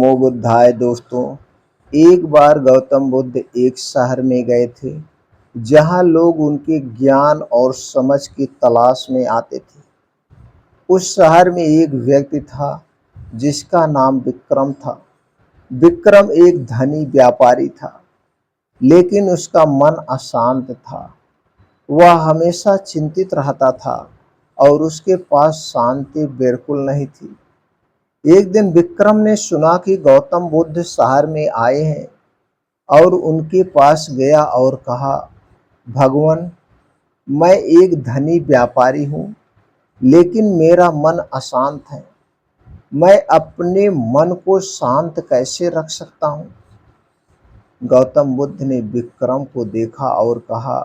नमो बुद्धाय। दोस्तों, एक बार गौतम बुद्ध एक शहर में गए थे जहां लोग उनके ज्ञान और समझ की तलाश में आते थे। उस शहर में एक व्यक्ति था जिसका नाम विक्रम था। विक्रम एक धनी व्यापारी था, लेकिन उसका मन अशांत था। वह हमेशा चिंतित रहता था और उसके पास शांति बिल्कुल नहीं थी। एक दिन विक्रम ने सुना कि गौतम बुद्ध शहर में आए हैं और उनके पास गया और कहा, भगवान, मैं एक धनी व्यापारी हूँ, लेकिन मेरा मन अशांत है। मैं अपने मन को शांत कैसे रख सकता हूँ? गौतम बुद्ध ने विक्रम को देखा और कहा,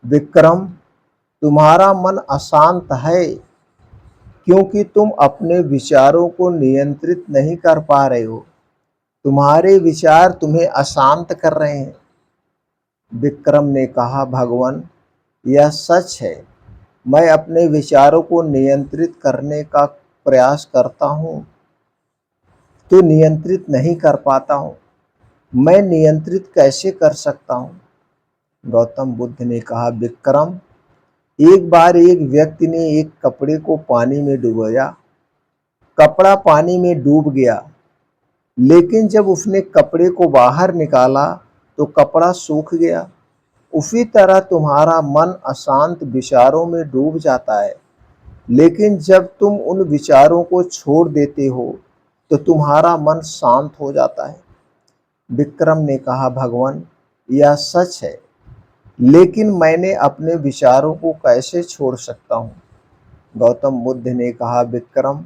विक्रम, तुम्हारा मन अशांत है क्योंकि तुम अपने विचारों को नियंत्रित नहीं कर पा रहे हो। तुम्हारे विचार तुम्हें अशांत कर रहे हैं। विक्रम ने कहा, भगवान, यह सच है। मैं अपने विचारों को नियंत्रित करने का प्रयास करता हूँ तो नियंत्रित नहीं कर पाता हूँ। मैं नियंत्रित कैसे कर सकता हूँ? गौतम बुद्ध ने कहा, विक्रम, एक बार एक व्यक्ति ने एक कपड़े को पानी में डुबोया। कपड़ा पानी में डूब गया, लेकिन जब उसने कपड़े को बाहर निकाला तो कपड़ा सूख गया। उसी तरह तुम्हारा मन अशांत विचारों में डूब जाता है, लेकिन जब तुम उन विचारों को छोड़ देते हो तो तुम्हारा मन शांत हो जाता है। विक्रम ने कहा, भगवान, यह सच है, लेकिन मैंने अपने विचारों को कैसे छोड़ सकता हूँ? गौतम बुद्ध ने कहा, विक्रम,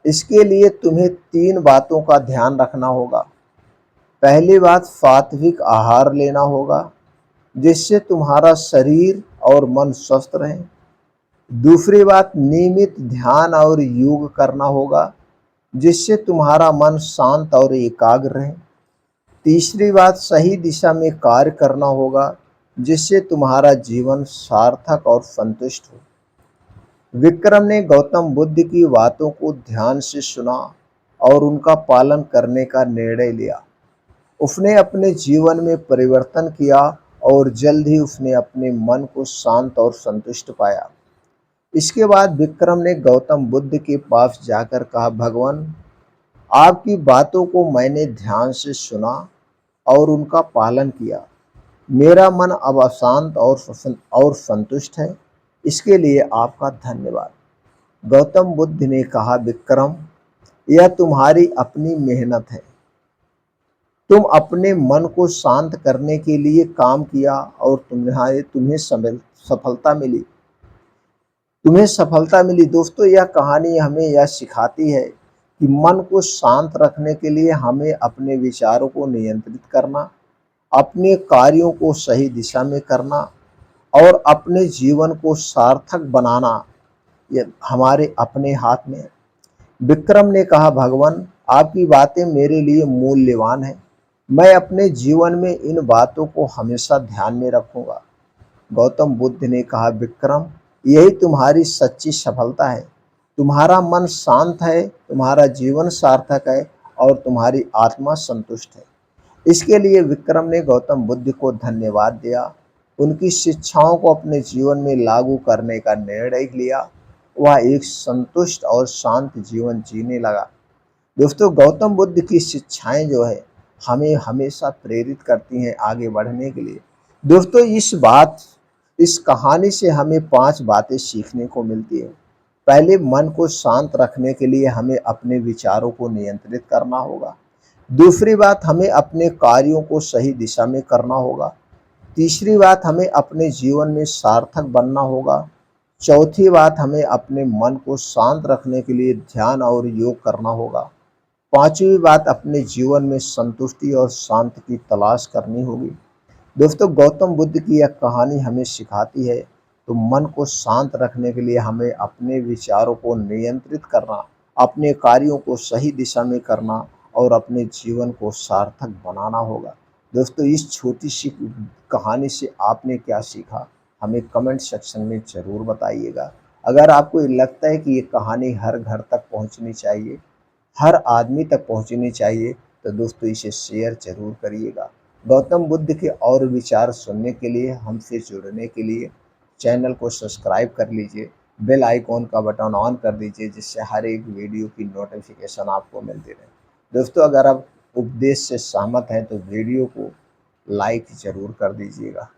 इसके लिए तुम्हें 3 बातों का ध्यान रखना होगा। पहली बात, सात्विक आहार लेना होगा जिससे तुम्हारा शरीर और मन स्वस्थ रहे। दूसरी बात, नियमित ध्यान और योग करना होगा जिससे तुम्हारा मन शांत और एकाग्र रहे। तीसरी बात, सही दिशा में कार्य करना होगा जिससे तुम्हारा जीवन सार्थक और संतुष्ट हो। विक्रम ने गौतम बुद्ध की बातों को ध्यान से सुना और उनका पालन करने का निर्णय लिया। उसने अपने जीवन में परिवर्तन किया और जल्द ही उसने अपने मन को शांत और संतुष्ट पाया। इसके बाद विक्रम ने गौतम बुद्ध के पास जाकर कहा, भगवान, आपकी बातों को मैंने ध्यान से सुना और उनका पालन किया। मेरा मन अब अशांत और संतुष्ट है। इसके लिए आपका धन्यवाद। गौतम बुद्ध ने कहा, विक्रम, यह तुम्हारी अपनी मेहनत है। तुम अपने मन को शांत करने के लिए काम किया और तुम्हें सफलता मिली। दोस्तों, यह कहानी हमें यह सिखाती है कि मन को शांत रखने के लिए हमें अपने विचारों को नियंत्रित करना, अपने कार्यों को सही दिशा में करना और अपने जीवन को सार्थक बनाना ये हमारे अपने हाथ में है। विक्रम ने कहा, भगवान, आपकी बातें मेरे लिए मूल्यवान है। मैं अपने जीवन में इन बातों को हमेशा ध्यान में रखूंगा। गौतम बुद्ध ने कहा, विक्रम, यही तुम्हारी सच्ची सफलता है। तुम्हारा मन शांत है, तुम्हारा जीवन सार्थक है और तुम्हारी आत्मा संतुष्ट है। इसके लिए विक्रम ने गौतम बुद्ध को धन्यवाद दिया। उनकी शिक्षाओं को अपने जीवन में लागू करने का निर्णय लिया। वह एक संतुष्ट और शांत जीवन जीने लगा। दोस्तों, गौतम बुद्ध की शिक्षाएं जो है हमें हमेशा प्रेरित करती हैं आगे बढ़ने के लिए। दोस्तों, इस कहानी से हमें 5 बातें सीखने को मिलती है। पहले, मन को शांत रखने के लिए हमें अपने विचारों को नियंत्रित करना होगा। दूसरी बात, हमें अपने कार्यों को सही दिशा में करना होगा। तीसरी बात, हमें अपने जीवन में सार्थक बनना होगा। चौथी बात, हमें अपने मन को शांत रखने के लिए ध्यान और योग करना होगा। पांचवी बात, अपने जीवन में संतुष्टि और शांति की तलाश करनी होगी। दोस्तों, गौतम बुद्ध की यह कहानी हमें सिखाती है तो मन को शांत रखने के लिए हमें अपने विचारों को नियंत्रित करना, अपने कार्यों को सही दिशा में करना और अपने जीवन को सार्थक बनाना होगा। दोस्तों, इस छोटी सी कहानी से आपने क्या सीखा, हमें कमेंट सेक्शन में ज़रूर बताइएगा। अगर आपको लगता है कि ये कहानी हर घर तक पहुंचनी चाहिए हर आदमी तक पहुंचनी चाहिए। तो दोस्तों इसे शेयर जरूर करिएगा। गौतम बुद्ध के और विचार सुनने के लिए, हमसे जुड़ने के लिए चैनल को सब्सक्राइब कर लीजिए, बेल आइकॉन का बटन ऑन कर दीजिए, जिससे हर एक वीडियो की नोटिफिकेशन आपको मिलती रहे। दोस्तों अगर आप उपदेश से सहमत हैं तो वीडियो को लाइक ज़रूर कर दीजिएगा।